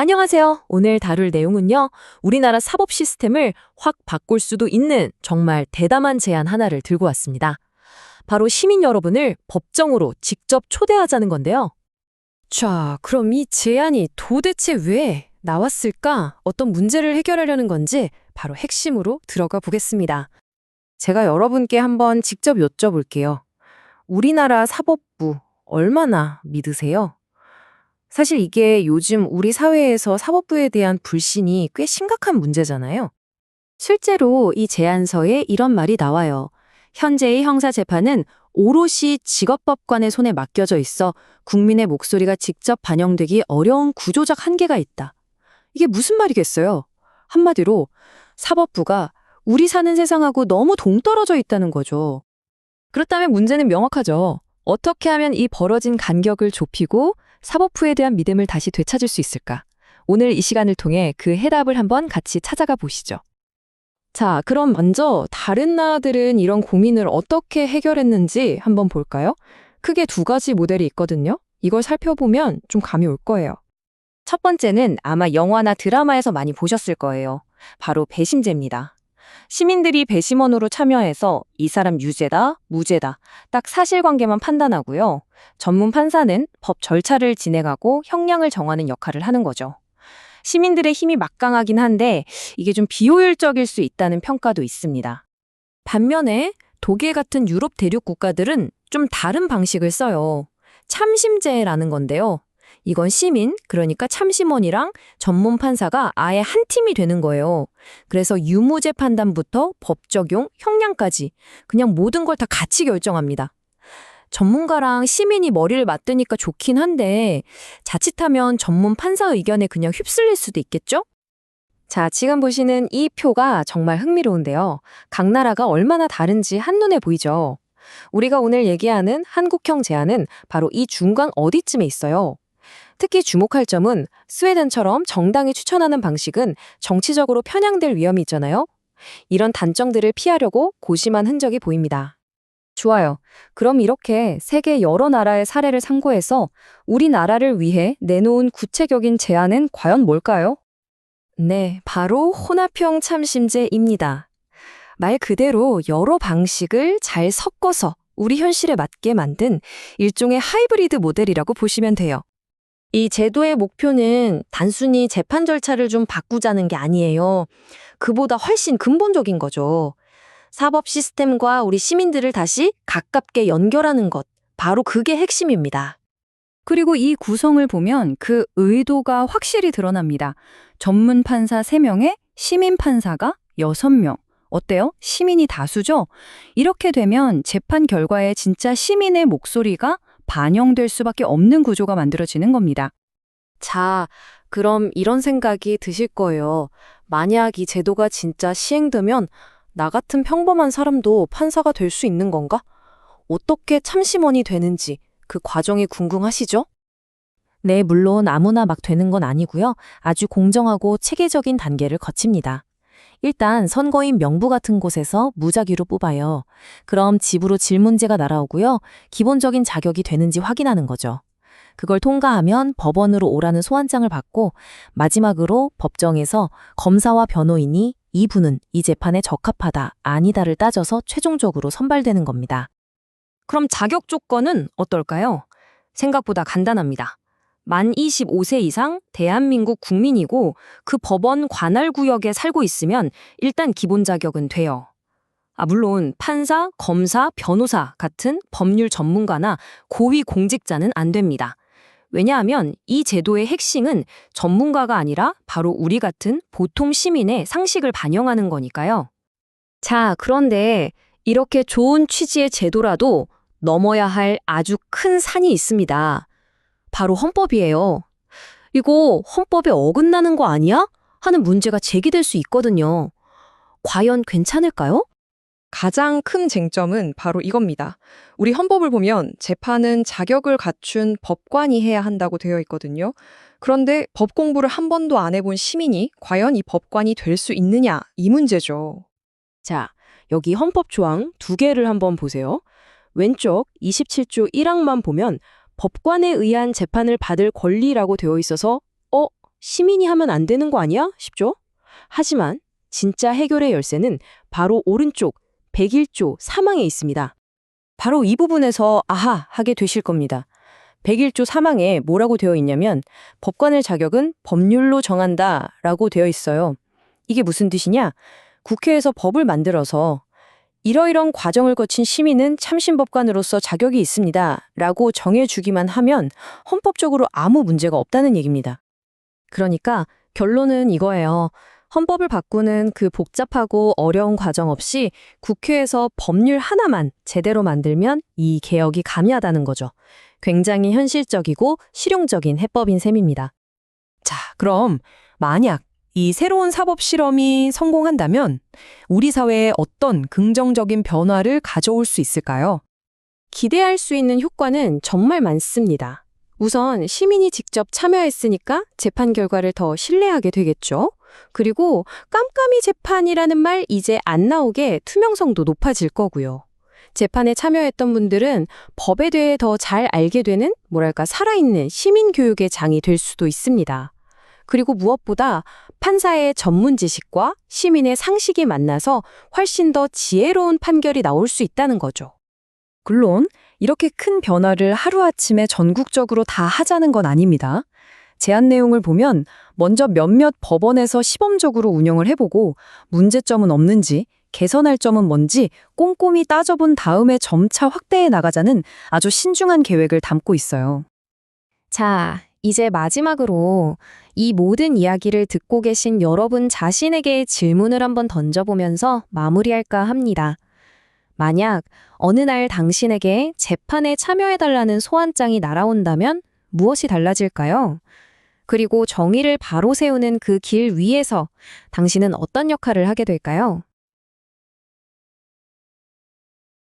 안녕하세요. 오늘 다룰 내용은요, 우리나라 사법 시스템을 확 바꿀 수도 있는 정말 대담한 제안 하나를 들고 왔습니다. 바로 시민 여러분을 법정으로 직접 초대하자는 건데요. 자, 그럼 이 제안이 도대체 왜 나왔을까? 어떤 문제를 해결하려는 건지 바로 핵심으로 들어가 보겠습니다. 제가 여러분께 한번 직접 여쭤볼게요. 우리나라 사법부 얼마나 믿으세요? 사실 이게 요즘 우리 사회에서 사법부에 대한 불신이 꽤 심각한 문제잖아요. 실제로 이 제안서에 이런 말이 나와요. 현재의 형사재판은 오롯이 직업법관의 손에 맡겨져 있어 국민의 목소리가 직접 반영되기 어려운 구조적 한계가 있다. 이게 무슨 말이겠어요? 한마디로 사법부가 우리 사는 세상하고 너무 동떨어져 있다는 거죠. 그렇다면 문제는 명확하죠. 어떻게 하면 이 벌어진 간격을 좁히고 사법부에 대한 믿음을 다시 되찾을 수 있을까? 오늘 이 시간을 통해 그 해답을 한번 같이 찾아가 보시죠. 자, 그럼 먼저 다른 나라들은 이런 고민을 어떻게 해결했는지 한번 볼까요? 크게 두 가지 모델이 있거든요. 이걸 살펴보면 좀 감이 올 거예요. 첫 번째는 아마 영화나 드라마에서 많이 보셨을 거예요. 바로 배심제입니다. 시민들이 배심원으로 참여해서 이 사람 유죄다, 무죄다, 딱 사실관계만 판단하고요. 전문 판사는 법 절차를 진행하고 형량을 정하는 역할을 하는 거죠. 시민들의 힘이 막강하긴 한데 이게 좀 비효율적일 수 있다는 평가도 있습니다. 반면에 독일 같은 유럽 대륙 국가들은 좀 다른 방식을 써요. 참심제라는 건데요. 이건 시민, 그러니까 참심원이랑 전문 판사가 아예 한 팀이 되는 거예요. 그래서 유무죄 판단부터 법 적용, 형량까지 그냥 모든 걸 다 같이 결정합니다. 전문가랑 시민이 머리를 맞대니까 좋긴 한데 자칫하면 전문 판사 의견에 그냥 휩쓸릴 수도 있겠죠? 자, 지금 보시는 이 표가 정말 흥미로운데요. 각 나라가 얼마나 다른지 한눈에 보이죠? 우리가 오늘 얘기하는 한국형 제안은 바로 이 중간 어디쯤에 있어요. 특히 주목할 점은 스웨덴처럼 정당이 추천하는 방식은 정치적으로 편향될 위험이 있잖아요. 이런 단점들을 피하려고 고심한 흔적이 보입니다. 좋아요. 그럼 이렇게 세계 여러 나라의 사례를 참고해서 우리나라를 위해 내놓은 구체적인 제안은 과연 뭘까요? 네, 바로 혼합형 참심제입니다. 말 그대로 여러 방식을 잘 섞어서 우리 현실에 맞게 만든 일종의 하이브리드 모델이라고 보시면 돼요. 이 제도의 목표는 단순히 재판 절차를 좀 바꾸자는 게 아니에요. 그보다 훨씬 근본적인 거죠. 사법 시스템과 우리 시민들을 다시 가깝게 연결하는 것, 바로 그게 핵심입니다. 그리고 이 구성을 보면 그 의도가 확실히 드러납니다. 전문 판사 3명에 시민 판사가 6명. 어때요? 시민이 다수죠? 이렇게 되면 재판 결과에 진짜 시민의 목소리가 반영될 수밖에 없는 구조가 만들어지는 겁니다. 자, 그럼 이런 생각이 드실 거예요. 만약 이 제도가 진짜 시행되면 나 같은 평범한 사람도 판사가 될 수 있는 건가? 어떻게 참심원이 되는지 그 과정이 궁금하시죠? 네, 물론 아무나 막 되는 건 아니고요. 아주 공정하고 체계적인 단계를 거칩니다. 일단 선거인 명부 같은 곳에서 무작위로 뽑아요. 그럼 집으로 질문제가 날아오고요. 기본적인 자격이 되는지 확인하는 거죠. 그걸 통과하면 법원으로 오라는 소환장을 받고 마지막으로 법정에서 검사와 변호인이 이분은 이 재판에 적합하다, 아니다를 따져서 최종적으로 선발되는 겁니다. 그럼 자격 조건은 어떨까요? 생각보다 간단합니다. 만 25세 이상 대한민국 국민이고 그 법원 관할 구역에 살고 있으면 일단 기본 자격은 돼요. 물론 판사, 검사, 변호사 같은 법률 전문가나 고위 공직자는 안 됩니다. 왜냐하면 이 제도의 핵심은 전문가가 아니라 바로 우리 같은 보통 시민의 상식을 반영하는 거니까요. 자, 그런데 이렇게 좋은 취지의 제도라도 넘어야 할 아주 큰 산이 있습니다. 바로 헌법이에요. 이거 헌법에 어긋나는 거 아니야? 하는 문제가 제기될 수 있거든요. 과연 괜찮을까요? 가장 큰 쟁점은 바로 이겁니다. 우리 헌법을 보면 재판은 자격을 갖춘 법관이 해야 한다고 되어 있거든요. 그런데 법 공부를 한 번도 안 해본 시민이 과연 이 법관이 될 수 있느냐, 이 문제죠. 자, 여기 헌법 조항 두 개를 한번 보세요. 왼쪽 27조 1항만 보면 법관에 의한 재판을 받을 권리라고 되어 있어서 시민이 하면 안 되는 거 아니야? 싶죠? 하지만 진짜 해결의 열쇠는 바로 오른쪽 101조 3항에 있습니다. 바로 이 부분에서 아하 하게 되실 겁니다. 101조 3항에 뭐라고 되어 있냐면 법관의 자격은 법률로 정한다라고 되어 있어요. 이게 무슨 뜻이냐? 국회에서 법을 만들어서 이러이런 과정을 거친 시민은 참신법관으로서 자격이 있습니다 라고 정해주기만 하면 헌법적으로 아무 문제가 없다는 얘기입니다. 그러니까 결론은 이거예요. 헌법을 바꾸는 그 복잡하고 어려운 과정 없이 국회에서 법률 하나만 제대로 만들면 이 개혁이 가미하다는 거죠. 굉장히 현실적이고 실용적인 해법인 셈입니다. 자, 그럼 만약 이 새로운 사법 실험이 성공한다면 우리 사회에 어떤 긍정적인 변화를 가져올 수 있을까요? 기대할 수 있는 효과는 정말 많습니다. 우선 시민이 직접 참여했으니까 재판 결과를 더 신뢰하게 되겠죠. 그리고 깜깜이 재판이라는 말 이제 안 나오게 투명성도 높아질 거고요. 재판에 참여했던 분들은 법에 대해 더 잘 알게 되는 살아있는 시민 교육의 장이 될 수도 있습니다. 그리고 무엇보다 판사의 전문 지식과 시민의 상식이 만나서 훨씬 더 지혜로운 판결이 나올 수 있다는 거죠. 물론 이렇게 큰 변화를 하루아침에 전국적으로 다 하자는 건 아닙니다. 제안 내용을 보면 먼저 몇몇 법원에서 시범적으로 운영을 해보고 문제점은 없는지, 개선할 점은 뭔지 꼼꼼히 따져본 다음에 점차 확대해 나가자는 아주 신중한 계획을 담고 있어요. 자, 이제 마지막으로 이 모든 이야기를 듣고 계신 여러분 자신에게 질문을 한번 던져보면서 마무리할까 합니다. 만약 어느 날 당신에게 재판에 참여해달라는 소환장이 날아온다면 무엇이 달라질까요? 그리고 정의를 바로 세우는 그 길 위에서 당신은 어떤 역할을 하게 될까요?